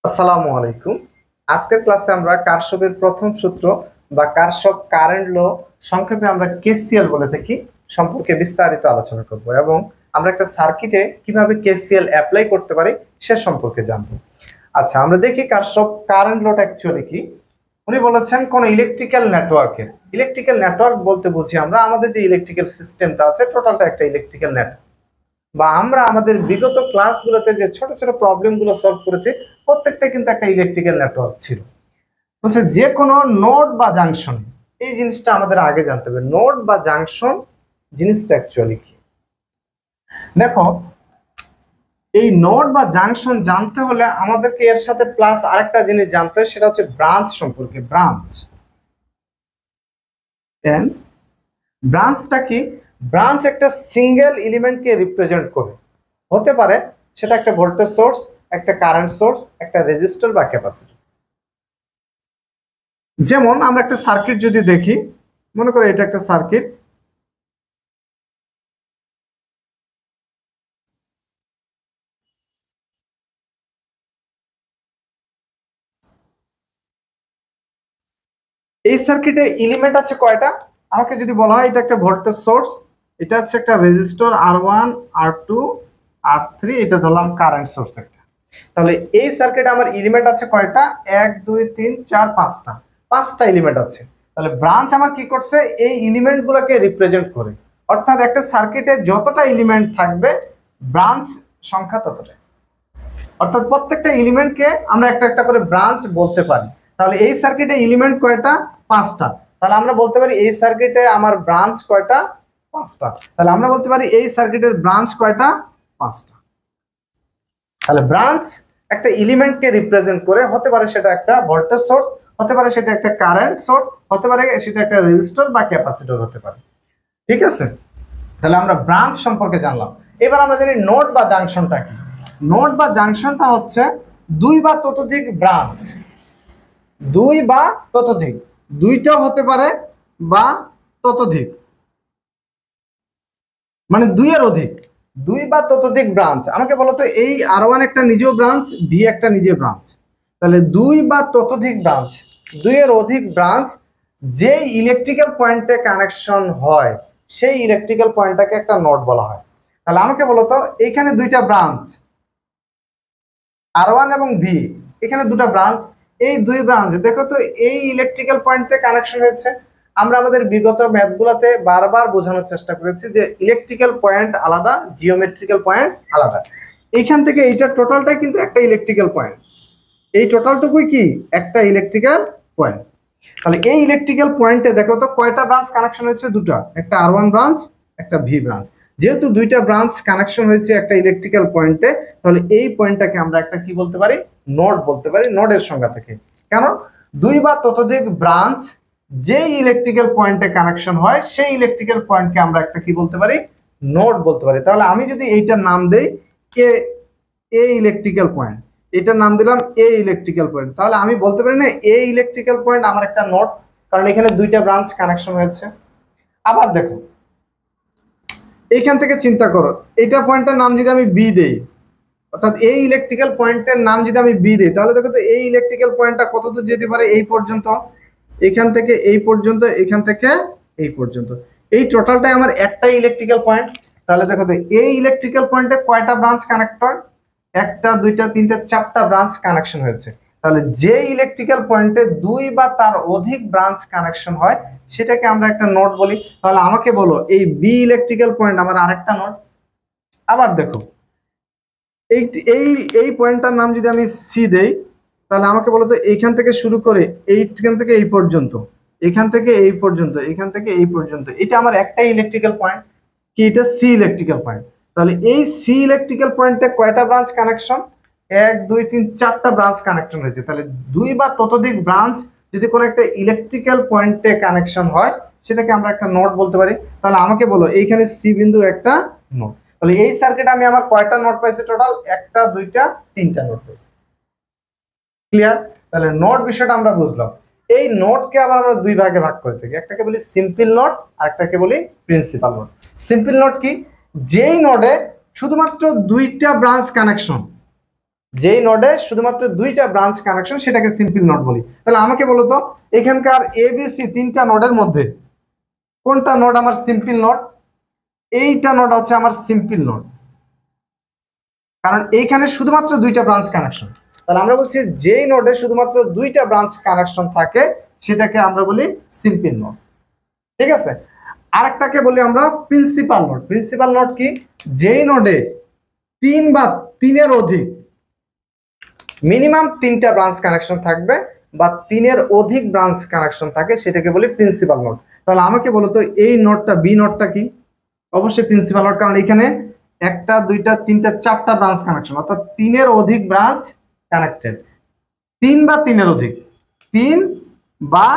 আসসালামু আলাইকুম। আজকের ক্লাসে আমরা কারশফের প্রথম সূত্র বা কারশফ কারেন্ট ল, সংক্ষেপে আমরা কেসিএল বলে থাকি, সম্পর্কে বিস্তারিত আলোচনা করব এবং আমরা একটা সার্কিটে কিভাবে কেসিএল অ্যাপ্লাই করতে পারি সে সম্পর্কে জানব। আচ্ছা, আমরা দেখি কারশফ কারেন্ট লটা অ্যাকচুয়ালি কি। উনি বলেছেন কোন ইলেকট্রিক্যাল নেটওয়ার্ক বলতে বুঝি আমরা আমাদের যে ইলেকট্রিক্যাল সিস্টেমটা আছে টোটালটা একটা ইলেকট্রিক্যাল নেটওয়ার্ক, বা আমরা আমাদের বিগত ক্লাসগুলোতে যে ছোট ছোট প্রবলেমগুলো সলভ করেছি প্রত্যেকটা কিন্তু একটা ইলেকট্রিক্যাল নেটওয়ার্ক ছিল। বলছে যে কোনো নোড বা জাংশন, এই জিনিসটা আমাদের আগে জানতে হবে। নোড বা জাংশন জিনিসটা অ্যাকচুয়ালি কি। দেখো, এই নোড বা জাংশন জানতে হলে আমাদেরকে এর সাথে প্লাস আরেকটা জিনিস জানতে হয়, সেটা হচ্ছে ব্রাঞ্চ সম্পর্কে। ব্রাঞ্চটা কি? ব্রাঞ্চ একটা সিঙ্গেল এলিমেন্টকে রিপ্রেজেন্ট করে, হতে পারে সেটা একটা ভোল্টেজ সোর্স, একটা কারেন্ট সোর্স, একটা রেজিস্টর বা ক্যাপাসিটর। যেমন আমরা একটা সার্কিট যদি দেখি, মনে করো এটা একটা সার্কিট। এই সার্কিটে এলিমেন্ট আছে কয়টা? আমাকে যদি বলা হয় এটা একটা ভোল্টেজ সোর্স, এটা হচ্ছে একটা রেজিস্টর R1 R2 R3, এটা ধরলাম কারেন্ট সোর্স একটা। তাহলে এই সার্কিটে আমার এলিমেন্ট আছে কয়টা? 1 2 3 4 5টা এলিমেন্ট আছে। তাহলে ব্রাঞ্চ আমার কি করছে? এই এলিমেন্ট গুলোকে রিপ্রেজেন্ট করে, অর্থাৎ একটা সার্কিটে যতটা এলিমেন্ট থাকবে ব্রাঞ্চ সংখ্যা ততটা। অর্থাৎ প্রত্যেকটা এলিমেন্টকে আমরা একটা একটা করে ব্রাঞ্চ বলতে পারি। তাহলে এই সার্কিটে এলিমেন্ট কয়টা? 5টা। তাহলে আমরা বলতে পারি এই সার্কিটে আমার ব্রাঞ্চ কয়টা? 5টা। তাহলে আমরা বলতে পারি এই সার্কিটের ব্রাঞ্চ কয়টা? 5টা। তাহলে ব্রাঞ্চ একটা এলিমেন্টকে রিপ্রেজেন্ট করে, হতে পারে সেটা একটা ভোল্টেজ সোর্স, হতে পারে সেটা একটা কারেন্ট সোর্স, হতে পারে সেটা একটা রেজিস্টর বা ক্যাপাসিটর হতে পারে। ঠিক আছে, তাহলে আমরা ব্রাঞ্চ সম্পর্কে জানলাম। এবার আমরা জানি নোড বা জাংশনটা কি। নোড বা জাংশনটা হচ্ছে দুই বা ততোধিক ব্রাঞ্চ, দুই বা ততোধিক, দুইটা হতে পারে বা ততোধিক, মানে দুইয়ের অধিক, দুই বা ততোধিক ব্রাঞ্চ। আমাকে বলতো এই R1 একটা নিজেও ব্রাঞ্চ, বি একটা নিজে ব্রাঞ্চ। তাহলে দুই বা ততোধিক ব্রাঞ্চ, দুইয়ের অধিক ব্রাঞ্চ যেই ইলেকট্রিক্যাল পয়েন্টে কানেকশন হয় সেই ইলেকট্রিক্যাল পয়েন্টটাকে একটা নোড বলা হয়। তাহলে আমাকে বলতো এইখানে দুইটা ব্রাঞ্চ R1 এবং বি, এখানে দুটো ব্রাঞ্চ, এই দুই ব্রাঞ্চ দেখো তো এই ইলেকট্রিক্যাল পয়েন্টে কানেকশন হয়েছে। আমরা আমাদের বিগত ম্যাথগুলোতে বারবার বোঝানোর চেষ্টা করেছি যে ইলেকট্রিক্যাল পয়েন্ট আলাদা, জিওমেট্রিক্যাল পয়েন্ট আলাদা। এইখান থেকে এইটার টোটালটাই কিন্তু একটা ইলেকট্রিক্যাল পয়েন্ট, এই টোটালটুকুই কি একটা ইলেকট্রিক্যাল পয়েন্ট। তাহলে এই ইলেকট্রিক্যাল পয়েন্টে দেখো তো কয়টা ব্রাঞ্চ কানেকশন হয়েছে? দুটো, একটা R1 ব্রাঞ্চ, একটা ভি ব্রাঞ্চ। যেহেতু দুইটা ব্রাঞ্চ কানেকশন হয়েছে একটা ইলেকট্রিক্যাল পয়েন্টে, তাহলে এই পয়েন্টটাকে আমরা একটা কি বলতে পারি? নোড বলতে পারি। নোডের সংজ্ঞা থেকে, কেন? দুই বা ততোধিক ব্রাঞ্চ যেই ইলেকট্রিক্যাল পয়েন্টে কানেকশন হয় সেই ইলেকট্রিক্যাল পয়েন্টকে আমরা একটা কি বলতে পারি? নোড বলতে পারি। তাহলে আমি যদি এইটার নাম দেই এ ইলেকট্রিক্যাল পয়েন্ট, এটার নাম দিলাম এ ইলেকট্রিক্যাল পয়েন্ট, তাহলে আমি বলতে পারি না এ ইলেকট্রিক্যাল পয়েন্ট আমার একটা নোড, কারণ এখানে দুইটা ব্রাঞ্চ কানেকশন হয়েছে। আবার দেখো, এইখান থেকে চিন্তা করো, এইটা পয়েন্টের নাম যদি আমি বি দেই, অর্থাৎ এই ইলেকট্রিক্যাল পয়েন্টের নাম যদি আমি বি দিই, তাহলে দেখো তো এই ইলেকট্রিক্যাল পয়েন্টটা কত দূর যেতে পারে? এই পর্যন্ত, এখান থেকে এই পর্যন্ত, এখান থেকে এই পর্যন্ত, এই টোটালটাই আমার একটাই ইলেকট্রিক্যাল পয়েন্ট। তাহলে দেখো তো এই ইলেকট্রিক্যাল পয়েন্টে কয়টা ব্রাঞ্চ কানেক্টর? একটা, দুইটা, তিনটা, চারটা ব্রাঞ্চ কানেকশন হয়েছে। তাহলে যে ইলেকট্রিক্যাল পয়েন্টে দুই বা তার অধিক ব্রাঞ্চ কানেকশন হয় সেটাকে আমরা একটা নোড বলি। তাহলে আমাকে বলো এই বি ইলেকট্রিক্যাল পয়েন্ট আমার আরেকটা নোড। আবার দেখো, এই এই এই পয়েন্টটার নাম যদি আমি সি দেই, তাহলে আমাকে বলো তো এইখান থেকে শুরু করে এইখান থেকে এই পর্যন্ত, এখান থেকে এই পর্যন্ত, এখান থেকে এই পর্যন্ত, এটা আমার একটাই ইলেকট্রিক্যাল পয়েন্ট, কি? এটা সি ইলেকট্রিক্যাল পয়েন্ট। তাহলে এই সি ইলেকট্রিক্যাল পয়েন্টে কয়টা ব্রাঞ্চ কানেকশন? 1 2 3 4টা ব্রাঞ্চ কানেকশন হয়েছে। তাহলে দুই বা ততোধিক ব্রাঞ্চ যদি কোনো একটা ইলেকট্রিক্যাল পয়েন্টে কানেকশন হয় সেটাকে আমরা একটা নোড বলতে পারি। তাহলে আমাকে বলো এইখানে সি বিন্দু একটা নোড। তাহলে এই সার্কিটে আমি আমার কয়টা নোড পাইছি? টোটাল একটা, দুইটা, তিনটা নোড পাইছি। ক্লিয়ার? তাহলে নোড বিষয়টা আমরা বুঝলাম। এই নোডকে আবার আমরা দুই ভাগে ভাগ করে থাকি, একটাকে বলি সিম্পল নোড আর একটাকে বলি প্রিন্সিপাল নোড। সিম্পল নোড কি? যেই নোডে শুধুমাত্র দুইটা ব্রাঞ্চ কানেকশন, যেই নোডে শুধুমাত্র দুইটা ব্রাঞ্চ কানেকশন সেটাকে সিম্পল নোড বলি। তাহলে আমাকে বলো তো এখানকার এবিসি তিনটা নোডের মধ্যে কোনটা নোড আমার সিম্পল নোড? এইটা নোড হচ্ছে আমার সিম্পল নোড, কারণ এইখানে শুধুমাত্র দুইটা ব্রাঞ্চ কানেকশন। তাহলে আমরা বলছি যেই নোডে শুধুমাত্র দুইটা ব্রাঞ্চ কানেকশন থাকে সেটাকে আমরা বলি সিম্পল নোড। ঠিক আছে, আরেকটাকে বলি আমরা প্রিন্সিপাল নোড। প্রিন্সিপাল নোড কি? যেই নোডে তিন বা তিনের অধিক, মিনিমাম তিনটা ব্রাঞ্চ কানেকশন থাকবে বা তিনের অধিক ব্রাঞ্চ কানেকশন থাকে সেটাকে বলি প্রিন্সিপাল নোড। তাহলে আমাকে বলো তো এই নোডটা বি নোডটা কি? অবশ্যই প্রিন্সিপাল নোড, কারণ এখানে একটা দুইটা তিনটা চারটা ব্রাঞ্চ কানেকশন, অর্থাৎ তিনের অধিক ব্রাঞ্চ কানেক্টেড। তিন বা তিনের অধিক, তিন বা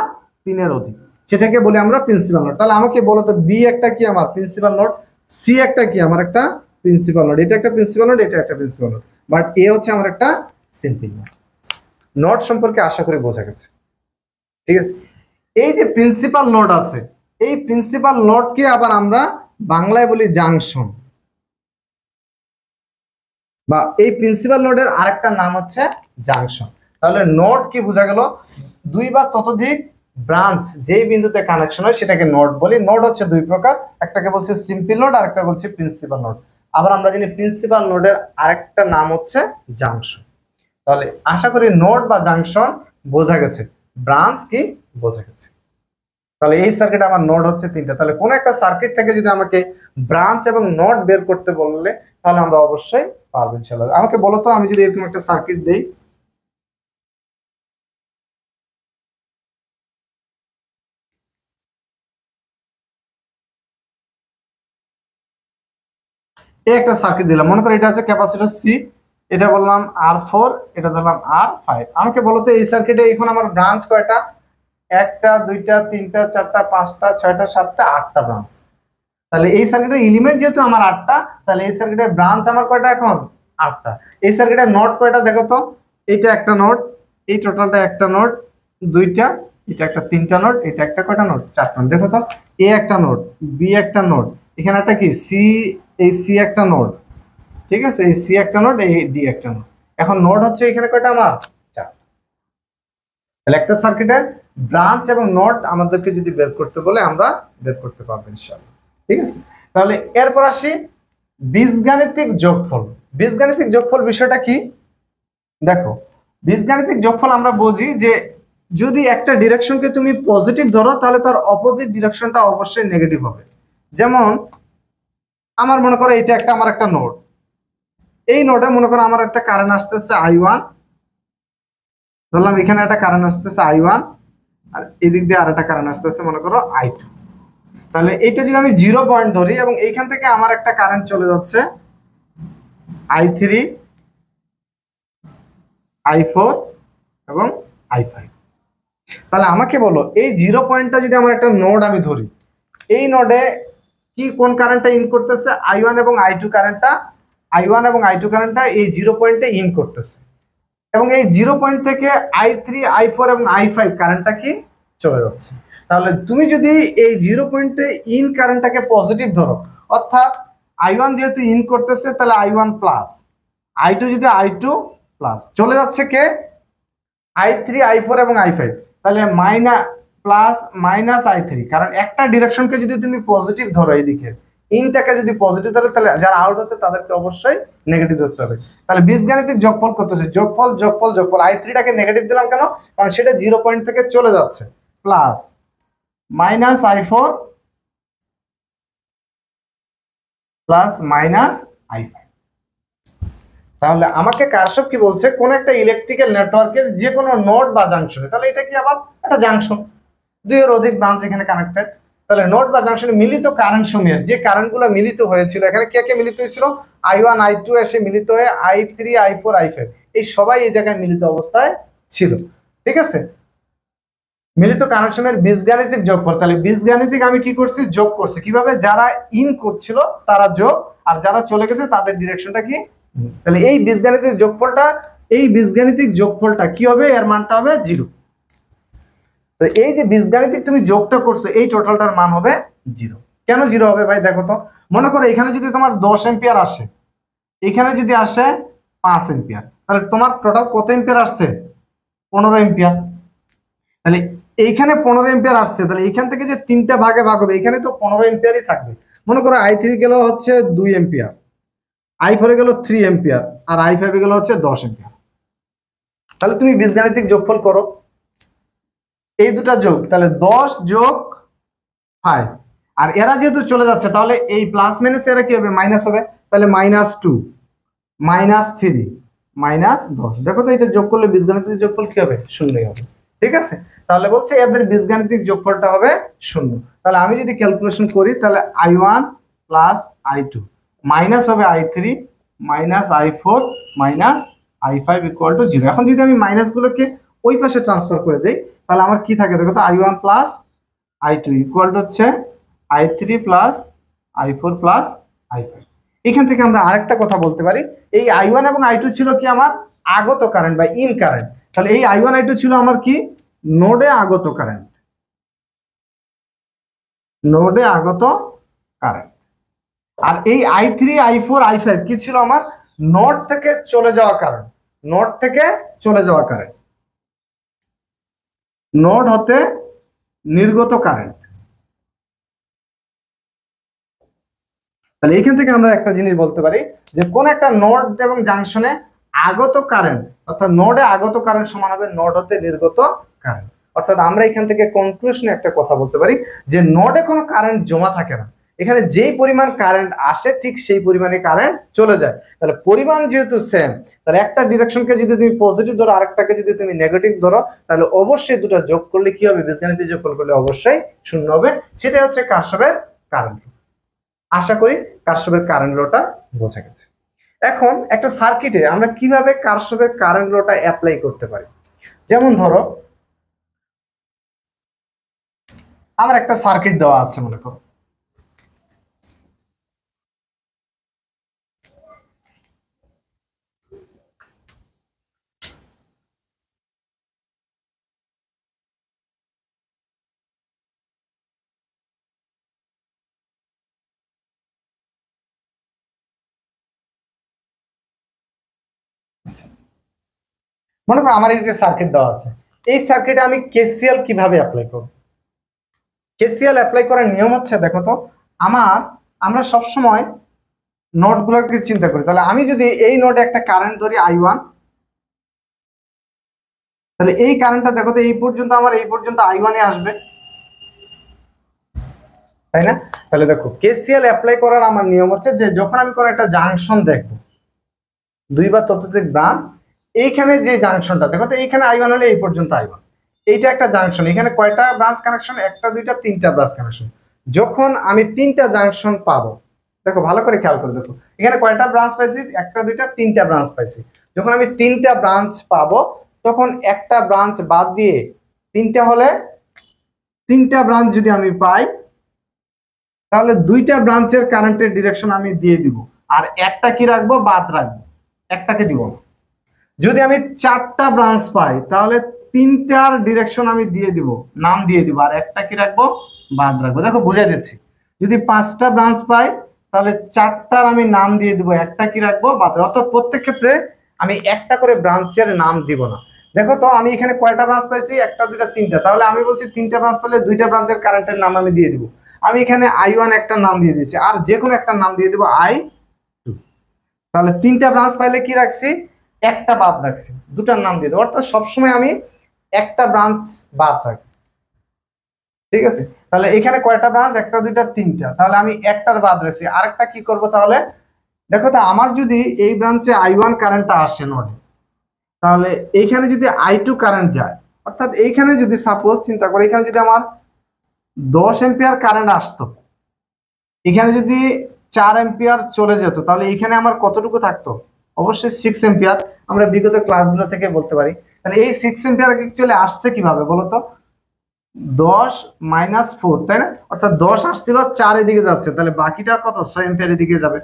তিনের অধিক, সেটাকে বলি আমরা প্রিন্সিপাল নোড। তাহলে আমাকে বলো তো বি একটা কি আমার প্রিন্সিপাল নোড, সি একটা কি আমার একটা প্রিন্সিপাল নোড, এটা একটা প্রিন্সিপাল নোড, এটা একটা প্রিন্সিপাল নোড, বাট এ হচ্ছে আমার একটা সিম্পল নোড। নোড সম্পর্কে আশা করি বোঝা গেছে। ঠিক আছে, এই যে প্রিন্সিপাল নোড আছে, এই প্রিন্সিপাল নোডকে আবার আমরা বাংলায় বলি জাংশন, বা এই প্রিন্সিপাল নোডের আরেকটা নাম হচ্ছে জাংশন। তাহলে নোড কি বোঝা গেল? দুই বা ততোধিক ব্রাঞ্চ যেই বিন্দুতে কানেকশন হয় সেটাকে নোড বলি। নোড হচ্ছে দুই প্রকার, একটাকে বলছে সিম্পল নোড আর একটা বলছে প্রিন্সিপাল নোড। আবার আমরা জানি প্রিন্সিপাল নোডের আরেকটা নাম হচ্ছে জাংশন। তাহলে আশা করি নোড বা জাংশন বোঝা গেছে, ব্রাঞ্চ কি বোঝা গেছে। তাহলে এই সার্কিট আমার নোড হচ্ছে তিনটা। তাহলে কোন একটা সার্কিট থেকে যদি আমাকে ব্রাঞ্চ এবং নোড বের করতে বললে তাহলে আমরা অবশ্যই পারবো ইনশাআল্লাহ। আমাকে বলো তো আমি যদি এরকম একটা সার্কিট দেই, এই একটা সার্কিট দিলাম, মনে করো এটা হচ্ছে ক্যাপাসিটর সি, এটা বললাম R4, এটা ধরলাম R5। আমাকে বলো তো এই সার্কিটে এখন আমার ব্রাঞ্চ কয়টা? একটা দুইটা তিনটা চারটা পাঁচটা ছয়টা সাতটা আটটা ব্রাঞ্চ। তাহলে এই সার্কিটের এলিমেন্ট যেহেতু আমার আটটা, তাহলে এই সার্কিটের ব্রাঞ্চ আমার কয়টা এখন? আটটা। এই সার্কিটের নোড কয়টা দেখো তো? এটা একটা নোড, এই টোটালটা একটা নোড, দুইটা, এটা একটা তিনটা নোড, এটা একটা কয়টা নোড? চারটা নোড। দেখো তো এ একটা নোড, বি একটা নোড, এখানে একটা কি সি, এই সি একটা নোড, ঠিক আছে, এই সি একটা নোড, এই ডি একটা নোড। এখন নোড হচ্ছে এখানে কয়টা আমার? চার। তাহলে একটা সার্কিটের ব্রাঞ্চ এবং নোড আমাদেরকে যদি বের করতে বলে আমরা বের করতে পারবো ইনশাআল্লাহ। ঠিক আছে, তাহলে এরপর আসি বীজগাণিতিক যোগফল। বীজগাণিতিক যোগফল বিষয়টা কি? দেখো, বীজগাণিতিক যোগফল আমরা বুঝি যে যদি একটা ডিরেকশনকে তুমি পজিটিভ ধরো তাহলে তার অপোজিট ডিরেকশনটা অবশ্যই নেগেটিভ হবে। যেমন আমার মনে করো এটা একটা আমার একটা নোড, এই নোডে মনে করো আমার একটা কারেন্ট আসতেছে I1, ধরলাম এখানে একটা কারেন্ট আসতেছে I1, আর এদিক দিয়ে আর একটা কারেন্ট আসতেছে মনে করো I2। তাহলে এইটা যদি আমি 0 পয়েন্ট ধরি এবং এইখান থেকে আমার একটা কারেন্ট চলে যাচ্ছে I3, I4 এবং I5। তাহলে আমাকে বলো এই 0 পয়েন্টটা যদি আমার একটা নোড আমি ধরি, এই নোডে কি কোন কারেন্টটা ইন করতেছে? I1 এবং I2 কারেন্টটা, I1 এবং I2 কারেন্টটা এই 0 পয়েন্টে ইন করতেছে, এবং এই 0 পয়েন্ট থেকে I3, I4 এবং I5 কারেন্টটা কি চলে যাচ্ছে। তাহলে তুমি যদি এই 0 পয়েন্টে ইন কারেন্টটাকে পজিটিভ ধরো, অর্থাৎ I1 যেহেতু ইন করতেছে তাহলে I1 প্লাস, I2 যদি I2 প্লাস, চলে যাচ্ছে কে? I3, I4 এবং I5, তাহলে প্লাস মাইনাস I3, কারণ একটা ডিরেকশনকে যদি তুমি পজিটিভ ধরো, এইদিকে ইনটাকে যদি পজিটিভ ধরো তাহলে যারা আউট হচ্ছে তাদেরকে অবশ্যই নেগেটিভ ধরতে হবে। তাহলে বীজগাণিতিক যোগফল করতেছে, যোগফল যোগফল যোগফল। I3টাকে নেগেটিভ দিলাম কেন? কারণ সেটা 0 পয়েন্ট থেকে চলে যাচ্ছে, plus minus I4 plus minus I5। তাহলে আমাকে কারশফ কি বলছে? কোন একটা ইলেকট্রিক্যাল নেটওয়ার্কের যে কোনো নোড বা জাংশনে, তাহলে এটা কি আবার একটা জাংশন, দুইয়ের অধিক ব্রাঞ্চ এখানে কানেক্টেড। তাহলে নোড বা জাংশনে মিলিত কারেন্ট সমূহের যে কারেন্টগুলো মিলিত হয়েছিল, এখানে কে কে মিলিত হয়েছিল? I1, I2 এসে মিলিত হয়ে I3, I4, I5, এই সবাই এই জায়গায় মিলিত অবস্থায় ছিল। ঠিক আছে, মিলিত কানেকশনের বীজগাণিতিক যোগফল। তাহলে বীজগাণিতিক আমি কি করছি? যোগ করছি। কিভাবে? যারা ইন করছিল তারা যোগ, আর যারা চলে গেছে তাদের ডিরেকশনটা কি? তাহলে এই বীজগাণিতিক যোগফলটা কি হবে? এর মানটা হবে 0। তো এই যে বীজগাণিতিক তুমি যোগটা করছো, এই টোটালটার মান হবে 0। কেন 0 হবে ভাই? দেখো তো, মনে করো এখানে যদি তোমার 10 এম্পিয়ার আসে, এখানে যদি আসে 5 এম্পিয়ার, তাহলে তোমার টোটাল কত এম্পিয়ার আসছে? 15 এম্পিয়ার। তাহলে এইখানে 15 এম্পিয়ার আসছে, তাহলে এইখান থেকে যে তিনটা ভাগে ভাগ হবে এখানে তো 15 এম্পিয়ারই থাকবে। মনে করো i3 গেল হচ্ছে 2 এম্পিয়ার, i4 গেল 3 এম্পিয়ার, আর i5 গেল হচ্ছে 10 এম্পিয়ার। তাহলে তুমি বীজগাণিতিক যোগফল করো এই দুটা যোগ, তাহলে 10 যোগ 5, আর এরা যেহেতু চলে যাচ্ছে তাহলে এই প্লাস মাইনাস এরা কি হবে? মাইনাস হবে। তাহলে -2 -3 -10। দেখো তো এটা যোগ করলে বীজগাণিতিক যোগফল কি হবে? শূন্যই হবে। ঠিক আছে, তাহলে বলছে এদের বীজগাণিতিক যোগফলটা হবে 0। তাহলে আমি যদি ক্যালকুলেশন করি তাহলে i1 প্লাস i2 মাইনাস হবে i3 minus i4 minus i5 equal to 0। এখন যদি আমি মাইনাস গুলোকে ওই পাশে ট্রান্সফার করে দেই তাহলে আমার কি থাকে? দেখো তো i1 plus i2 equal to হচ্ছে i3 plus i4 plus i5। এখান থেকে আমরা আরেকটা কথা বলতে পারি, এই i1 এবং i2 ছিল কি আমার আগত কারেন্ট বা ইন কারেন্ট। তাহলে এই i1 i2 ছিল আমার কি? নোডে আগত কারেন্ট, নোডে আগত কারেন্ট। আর এই i3 i4 i5 কি ছিল? আমার নোড থেকে চলে যাওয়া কারেন্ট, নোড থেকে চলে যাওয়া কারেন্ট, নোড হতে নির্গত কারেন্ট। তাহলে এইখান থেকে আমরা একটা জিনিস বলতে পারি যে কোন একটা নোড এবং জাংশনে আগত কারেন্ট, অর্থাৎ নোডে আগত কারেন্ট সমান হবে নোড হতে নির্গত কারেন্ট। অর্থাৎ আমরা এখান থেকে কনক্লুশনে একটা কথা বলতে পারি যে নোডে কোনো কারেন্ট জমা থাকে না, এখানে যেই পরিমাণ কারেন্ট আসে ঠিক সেই পরিমাণে কারেন্ট চলে যায়। তাহলে পরিমাণ যেহেতু সেম, তাহলে একটা ডিরেকশনকে যদি তুমি পজিটিভ ধরো আরেকটাকে যদি তুমি নেগেটিভ ধরো তাহলে অবশ্যই দুটো যোগ করলে কি হবে? বীজগাণিতিক যোগফল করলে অবশ্যই 0 হবে। সেটাই হচ্ছে কারশফের কারেন্ট। আশা করি কারশফের কারেন্ট লটা বোঝা গেছে। এখন একটা সার্কিটে আমরা কিভাবে কারশফের কারেন্ট লটা অ্যাপ্লাই করতে পারি? যেমন ধরো আমার একটা সার্কিট দেওয়া আছে, মনে করো মনে করো আমার একটা সার্কিট দেওয়া আছে, এই সার্কিটে আমি কেসিএল কিভাবে অ্যাপ্লাই করব? কেসিএল অ্যাপ্লাই করার নিয়ম হচ্ছে, দেখো তো আমরা সব সময় নোডগুলোকে চিন্তা করি। তাহলে আমি যদি এই নোডে একটা কারেন্ট ধরি i1, তাহলে এই কারেন্টটা দেখো তো এই পর্যন্ত আমার এই পর্যন্ত i1 এ আসবে, তাই না? তাহলে দেখো কেসিএল অ্যাপ্লাই করার আমার নিয়ম হচ্ছে যে যখন আমি কোনো একটা জাংশন দেখবো, দুই বা ততোধিক ব্রাঞ্চ, এইখানে যে জাংশনটা দেখো তো এইখানে i1 হলে এই পর্যন্ত i1, এইটা একটা জাংশন। এখানে কয়টা ব্রাঞ্চ কানেকশন? একটা দুইটা তিনটা ব্রাঞ্চ কানেকশন। যখন আমি তিনটা জাংশন পাবো, দেখো ভালো করে খেয়াল করে দেখো এখানে কয়টা ব্রাঞ্চ পাইছি? একটা দুইটা তিনটা ব্রাঞ্চ পাইছি। যখন আমি তিনটা ব্রাঞ্চ পাবো তখন একটা ব্রাঞ্চ বাদ দিয়ে তিনটা হলে, তিনটা ব্রাঞ্চ যদি আমি পাই তাহলে দুইটা ব্রাঞ্চের কারেন্টের ডিরেকশন আমি দিয়ে দিব, আর একটা কি রাখবো? বাদ রাখবো, একটাকে দিব না। যদি আমি চারটা ব্রাঞ্চ পাই তাহলে তিনটার ডিরেকশন আমি দিয়ে দিব, নাম দিয়ে দিব, আর একটা কি রাখবো? বাদ রাখবো। দেখো বুঝাই দিচ্ছি, যদি পাঁচটা ব্রাঞ্চ পাই তাহলে চারটার আমি নাম দিয়ে দিব, একটা কি রাখবো? বাদ রাখবো। অর্থাৎ প্রত্যেক ক্ষেত্রে আমি একটা করে ব্রাঞ্চের নাম দিব না। দেখো তো আমি এখানে কয়টা ব্রাঞ্চ পাইছি? একটা দুইটা তিনটা, তাহলে আমি বলছি তিনটা ব্রাঞ্চ পেলে দুইটা ব্রাঞ্চের কারেন্টের নাম আমি দিয়ে দিব। আমি এখানে i1 একটা নাম দিয়ে দিয়েছি, আর যে কোনো একটা নাম দিয়ে দিব i2। তাহলে তিনটা ব্রাঞ্চ পাইলে কি রাখছি? একটা বাদ রাখছি, দুটার নাম দিয়ে দেবো। অর্থাৎ সবসময় আমি একটা ব্রাঞ্চ বাদ রাখি। ঠিক আছে, তাহলে এখানে কয়টা ব্রাঞ্চ? একটা দুইটা তিনটা, তাহলে আমি একটার বাদ রাখছি, আরেকটা কি করব? তাহলে দেখো তো আমার যদি এই ব্রাঞ্চে i1 কারেন্টটা আসে নোডে, তাহলে এইখানে যদি i2 কারেন্ট যায়, অর্থাৎ এইখানে যদি সাপোজ চিন্তা করি এখানে যদি আমার 10 এম্পিয়ার কারেন্ট আসতো, এখানে যদি 4 এম্পিয়ার চলে যেত তাহলে এখানে আমার কতটুকু থাকতো? অবশ্যই 6 এম্পিয়ার। আমরা বিগত ক্লাসগুলো থেকে বলতে পারি। তাহলে এই 6 এম্পিয়ার চলে আসছে কিভাবে বলো তো? 10 - 4, তাই না? অর্থাৎ 10 আসছিল 4 এদিকে যাচ্ছে, তাহলে বাকিটা কত? 6 এম্পিয়ার এদিকে যাবে।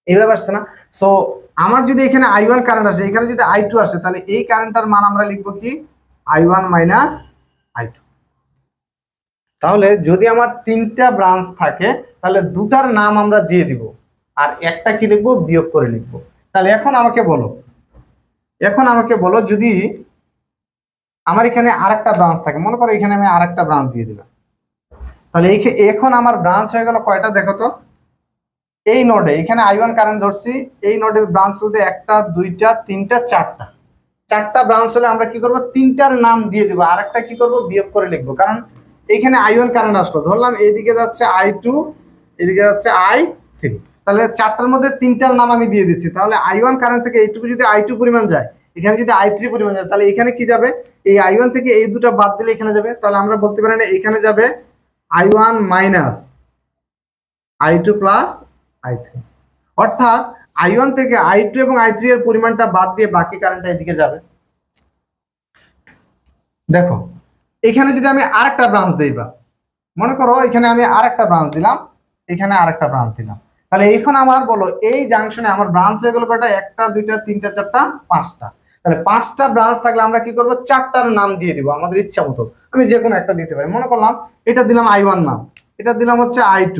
এইভাবে আসছে না? সো আমার যদি এখানে i1 কারেন্ট আসে, এখানে যদি i2 আসে, তাহলে এই কারেন্টটার মান আমরা লিখবো কি? i1 - i2। তাহলে যদি আমার তিনটা ব্রাঞ্চ থাকে তাহলে দুটার নাম আমরা দিয়ে দিব, আর একটা কি লিখবো? বিয়োগ করে লিখবো। তাহলে এখন আমাকে বলো এখন আমাকে বলো, যদি আমার এখানে আরেকটা ব্রাঞ্চ থাকে, মনে করো এখানে আমি আরেকটা ব্রাঞ্চ দিয়ে দিলাম, তাহলে এখন আমার ব্রাঞ্চ হয়ে গেল কয়টা দেখো তো। এই নোডে এখানে I1 কারেন্ট ধরছি, এই নোডে ব্রাঞ্চ যদি একটা, দুইটা, তিনটা, চারটা ব্রাঞ্চ হলে আমরা কি করব, তিনটার নাম দিয়ে দিব, আর একটা কি করব, বিয়োগ করে লিখবো। কারণ এখানে I1 কারেন্ট আসলো, ধরলাম এইদিকে যাচ্ছে I2, এদিকে যাচ্ছে I3, তাহলে চারটার মধ্যে তিনটার নাম আমি দিয়ে দিচ্ছি। তাহলে I1 কারেন্ট থেকে এইটুকু যদি I2 পরিমাণ যায়, এখানে যদি I3 পরিমাণ যায়, তাহলে এখানে কি যাবে, এই I1 থেকে এই দুটো বাদ দিলে এখানে যাবে। তাহলে আমরা বলতে পারি না, এখানে যাবে I1 minus I2 plus I3, অর্থাৎ I1 থেকে I2 এবং I3 এর পরিমাণটা বাদ দিয়ে বাকি কারেন্টটা এদিকে যাবে। দেখো এখানে যদি আমি আরেকটা ব্রাঞ্চ দিই, বা মনে করো এখানে আমি আরেকটা ব্রাঞ্চ দিলাম, এখানে আরেকটা ব্রাঞ্চ দিলাম, তাহলে এখন আমার বলো এই জাংশনে আমার ব্রাঞ্চ হয়ে গেল কয়টা, একটা, দুইটা, তিনটা, চারটা, পাঁচটা। তাহলে পাঁচটা ব্রাঞ্চ থাকলে আমরা কি করব, চারটার নাম দিয়ে দিব আমাদের ইচ্ছা মতো। আমি যে কোনো একটা দিতে পারি, মনে করলাম এটা দিলাম I1 নাম, এটা দিলাম হচ্ছে I2,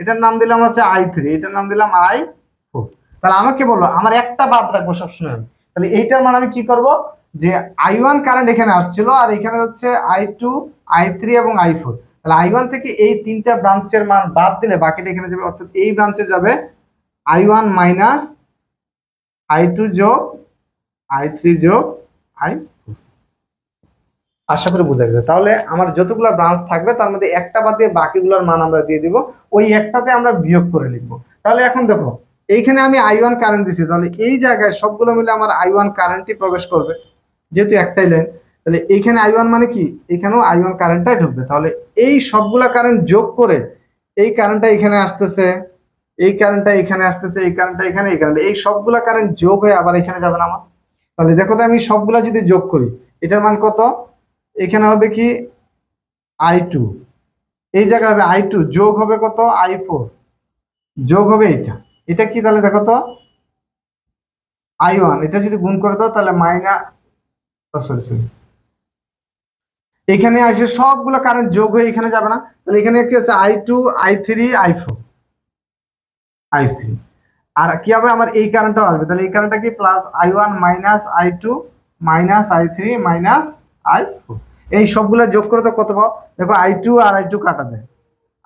এটার নাম দিলাম হচ্ছে I3, এটার নাম দিলাম I4। তাহলে আমাকে বলো আমার একটা বাদ রাখবো সবসময় আমি, তাহলে এইটার মানে আমি কি করব, যে I1 কারেন্ট এখানে আসছিল, আর এখানে হচ্ছে I2, I3 এবং I4। তাহলে I1 থেকে এই তিনটা ব্রাঞ্চের মান বাদ দিলে বাকিটা এখানে যাবে, অর্থাৎ এই ব্রাঞ্চে যাবে I1 মাইনাস I2 যোগ I3 যোগ I4। আশা করি বোঝা গেছে। তাহলে আমার যতগুলো ব্রাঞ্চ থাকবে তার মধ্যে একটা বাদ দিয়ে বাকিগুলোর মান আমরা দিয়ে দিব, ওই একটাতে আমরা বিয়োগ করে লিখবো। তাহলে এখন দেখো এইখানে আমি I1 কারেন্ট দিছি, তাহলে এই জায়গায় সবগুলো মিলে আমার I1 কারেন্টই প্রবেশ করবে, যেহেতু একটাই লাইন। তাহলে এইখানে I1 মানে কি, এখানেও I1 কারেন্টটাই ঢুকবে। তাহলে এই সবগুলা কারেন্ট যোগ করে এই কারেন্টটা এখানে আসতেছে, এই কারেন্টটা এখানে আসতেছে, এই কারেন্টটা এখানে, এই কারেন্ট, এই সবগুলা কারেন্ট যোগ হয়ে আবার এখানে যাবে না আমার। তাহলে দেখো তো আমি সবগুলা যদি যোগ করি, এটার মান কত, এখানে হবে কি I2, এই জায়গায় হবে I2 যোগ হবে কত, I4 যোগ হবে এটা, এটা কি তাহলে দেখো তো I1, এটা যদি গুণ করে দাও তাহলে মাইনাস, সরি, এখানে আসে সবগুলো কারেন্ট যোগ হয়ে এখানে যাবে না। তাহলে এখানে কি আছে, I2, I3, I4, I3, আর কি হবে, আমার এই কারেন্টটাও আসবে। তাহলে এই কারেন্টটা কি, plus I1 minus I2 minus I3 minus I4, এই সবগুলো যোগ করে তো কত পাও, দেখো I2 আর I2 কাটা যায়,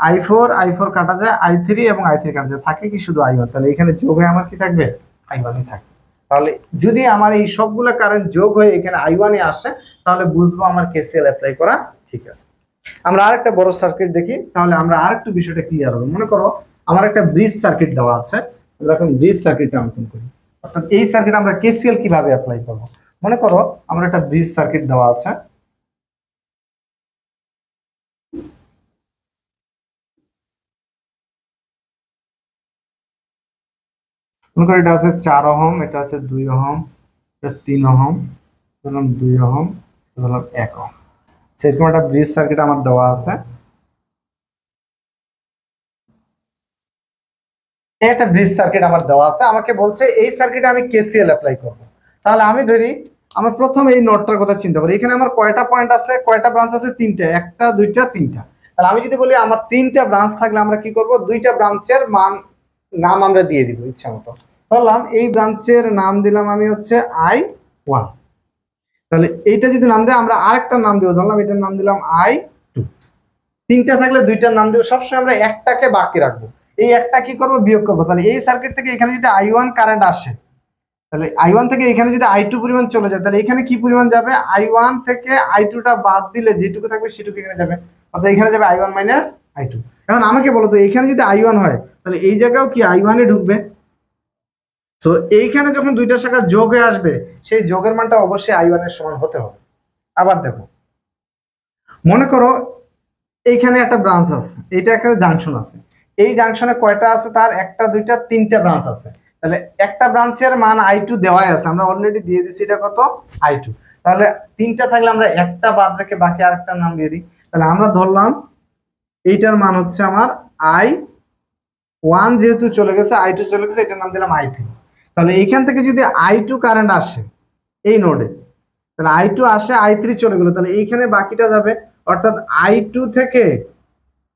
I4 কাটা যায়, I3 এবং I3 কাটা যায়, থাকে কি শুধু I1। তাহলে এখানে যোগ হয়ে আমার কি থাকবে, I1ই থাকবে। তাহলে যদি আমার এই সবগুলো কারেন্ট যোগ হয়ে এখানে I1 এ আসে, তাহলে বুঝবো আমার KCL অ্যাপ্লাই করা ঠিক আছে। আমরা আরেকটা বড় সার্কিট দেখি, তাহলে আমরা আরেকটু বিষয়টা ক্লিয়ার হবে। মনে করো আমার একটা ব্রিজ সার্কিট দেওয়া আছে, আমরা এখন ব্রিজ সার্কিটটা অঙ্কন করি, অর্থাৎ এই সার্কিট আমরা KCL কিভাবে অ্যাপ্লাই করব। মনে করো আমরা একটা ব্রিজ সার্কিট দেওয়া আছে, মনে করো এটা আছে 4 ওহম, এটা আছে 2 ওহম, এটা 3 ওহম, ধরলাম 2 ওহম, ধরলাম 1 ওহম, সেরকম একটা ব্রিজ সার্কিট আমার দেওয়া আছে। একটা ব্রিজ সার্কিট আমার দেওয়া আছে, আমাকে বলছে এই সার্কিটে আমি KCL অ্যাপ্লাই করব। তাহলে আমি ধরি আমার প্রথম এই নোডটার কথা চিন্তা করি, এখানে আমার কয়টা পয়েন্ট আছে, কয়টা ব্রাঞ্চ আছে, তিনটা, একটা, দুইটা, তিনটা। তাহলে আমি যদি বলি আমার তিনটা ব্রাঞ্চ থাকলে আমরা কি করব, দুইটা ব্রাঞ্চের নাম আমরা দিয়ে দিব ইচ্ছা মতো। বললাম এই ব্রাঞ্চের নাম দিলাম আমি হচ্ছে I1, তাহলে এইটা যদি নাম দেয় আমরা আরেকটা নাম দিব, ধরলাম এটার নাম দিলাম I2। তিনটা থাকলে দুইটার নাম দিব, সবসময় আমরা একটাকে বাকি রাখবো, এই একটা কি করবো, বিয়োগ করবো। তাহলে এই সার্কিট থেকে এখানে যদি I1 কারেন্ট আসে, তাহলে I1 থেকে এখানে যদি I2 পরিমাণ চলে যায়, তাহলে এখানে কি পরিমাণ যাবে, I1 থেকে I2টা বাদ দিলে যেটুকু থাকবে সেটুকু এখানে যাবে, অর্থাৎ এখানে যাবে I1 মাইনাস I2। এখন আমাকে বলো তো এখানে যদি I1 হয়, তাহলে এই জায়গাও কি I1 এ ঢুকবে। তো এইখানে যখন দুইটা শাখা যোগ হয়ে আসবে, সেই যোগের মানটা অবশ্যই I1 এর সমান হতে হবে। আবার দেখো মনে করো এইখানে একটা ব্রাঞ্চ আছে, এইটা একটা জাংশন আছে, এই জাংশনে কয়টা আছে, তার একটা, দুইটা, তিনটা ব্রাঞ্চ আছে। তাহলে একটা ব্রাঞ্চের মান I2 দেওয়াই আছে, আমরা অলরেডি দিয়ে দিছি, এটা কত, I2। তাহলে তিনটা থাকলে আমরা একটা বাদ রেখে বাকি আরেকটা নাম দিয়ে দিই। তাহলে আমরা ধরলাম এইটার মান হচ্ছে আমার I1, যেহেতু চলে গেছে I2 চলে গেছে, এটার নাম দিলাম I3। তাহলে এইখান থেকে যদি I2 কারেন্ট আসে এই নোডে, তাহলে I2 আসে, I3 চলে গেল, তাহলে এইখানে বাকিটা যাবে, অর্থাৎ I2 থেকে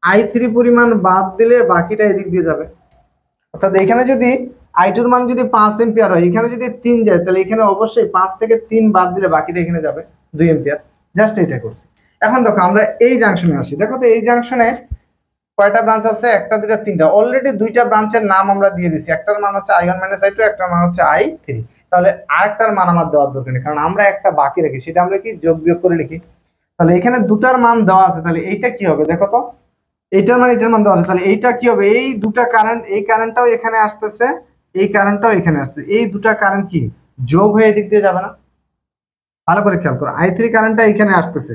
I3 পরিমাণ বাদ দিলে বাকিটা এদিক দিয়ে যাবে। অর্থাৎ এখানে যদি I2 এর মান যদি 5 এম্পিয়ার হয়, এখানে যদি 3 যায়, তাহলে এখানে অবশ্যই 5 থেকে 3 বাদ দিলে বাকিটা এখানে যাবে 2 এম্পিয়ার। জাস্ট এটা করছি। এখন দেখো আমরা এই জাংশনে আসি। দেখো তো এই জাংশনে কয়টা ব্রাঞ্চ আছে? একটা, দুইটা, তিনটা। অলরেডি দুইটা ব্রাঞ্চের নাম আমরা দিয়ে দিছি। একটার মান হচ্ছে I1 - I2, একটার মান হচ্ছে I3। তাহলে আরেকটার মান আমার দেওয়ার দরকার নেই, কারণ আমরা একটা বাকি রাখি, সেটা আমরা কি যোগ বিয়োগ করে লিখি। তাহলে এখানে দুটার মান দেওয়া আছে, তাহলে এইটা কি হবে দেখো তো, এইটার মান এটার মান দেওয়া আছে, তাহলে এইটা কি হবে? এই দুটা কারেন্ট, এই কারেন্টটাও এখানে আসতেছে, এই কারেন্টটাও এখানে আসতেছে, এই দুটা কারেন্ট কি যোগ হয়ে এদিক দিয়ে যাবে না? ভালো করে খেয়াল করো, I3 কারেন্টটা এখানে আসতেছে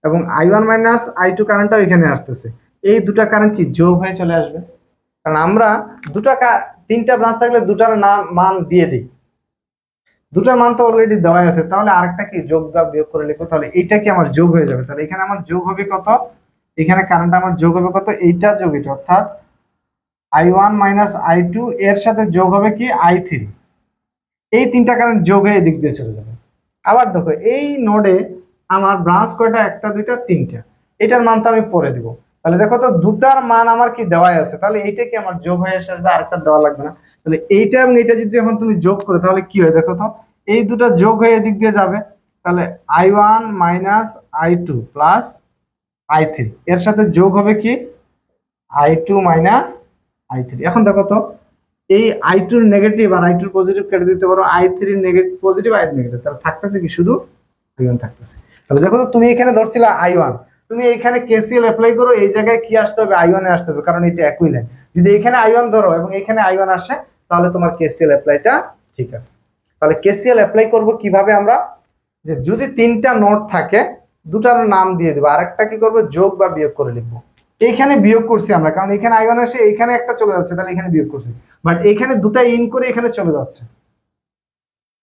এবং I1 - I2 কারেন্টটাও এখানে আসতেছে, এই দুটা কারেন্ট কি যোগ হয়ে চলে আসবে। কারণ আমরা তিনটা ব্রাঞ্চ থাকলে দুটার নাম মান দিয়ে দিই, দুটার মান তো অলরেডি দেওয়া আছে, তাহলে আরেকটা কি যোগ বা বিয়োগ করে লিখবো। তাহলে এইটা কি আমার যোগ হয়ে যাবে, তাহলে এখানে আমার যোগ হবে কত? এখানে কারেন্ট আমার যোগ হবে কত? এইটা যোগ এটা, অর্থাৎ I1 - I2 এর সাথে যোগ হবে কি I3। এই তিনটা কারেন্ট যোগ হয়ে এদিক দিয়ে চলে যাবে। আবার দেখো এই নোডে আমার ব্রাঞ্চ কয়টা? একটা, দুইটা, তিনটা। এটার মান তো আমি পরে দিব। তাহলে দেখো তো দুটার মান আমার কি দেওয়াই আছে, তাহলে এইটা কি আমার যোগ হয়ে আসবে, আরেকটা দেওয়া লাগবে না। তাহলে এইটা এবং এইটা যদি এখন তুমি যোগ করো, তাহলে কি হয় দেখো তো, এই দুটা যোগ হয়ে এদিক দিয়ে যাবে। তাহলে I1 - I2 প্লাস I3 এর সাথে যোগ হবে কি I2 - I3। এখন দেখো তো এই I2 এর নেগেটিভ আর I2 এর পজিটিভ কেটে দিতে পারো, I3 এর নেগেটিভ পজিটিভ, I এর নেগেটিভ, তাহলে থাকতেছে কি শুধু I1 থাকতেছে। তাহলে দেখো তো তুমি এখানে ধরছিলা I1, তুমি এখানে KCL অ্যাপ্লাই করো, এই জায়গায় কি আসতে হবে? I1 এ আসতে হবে, কারণ এটা একই লাইন। যদি এখানে I1 ধরো এবং এখানে I1 আসে, তাহলে তোমার KCL অ্যাপ্লাইটা ঠিক আছে। তাহলে KCL অ্যাপ্লাই করব কিভাবে আমরা? যে যদি তিনটা নোড থাকে, দুটার নাম দিয়ে দেবো, আরেকটা কি করবো? যোগ বা বিয়োগ করে লিখবো। এইখানে বিয়োগ করছি আমরা, কারণ এখানে I1 আসে, এখানে একটা চলে যাচ্ছে, তাহলে এখানে বিয়োগ করছি। বাট এখানে দুটা ইন করে এখানে চলে যাচ্ছে,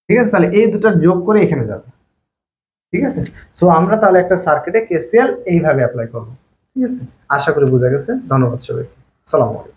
ঠিক আছে? তাহলে এই দুটা যোগ করে এখানে যাবে, ঠিক আছে? সো আমরা তাহলে একটা সার্কিটে KCL এইভাবে অ্যাপ্লাই করবো, ঠিক আছে? আশা করি বোঝা গেছে। ধন্যবাদ সবাইকে। আসসালামু আলাইকুম।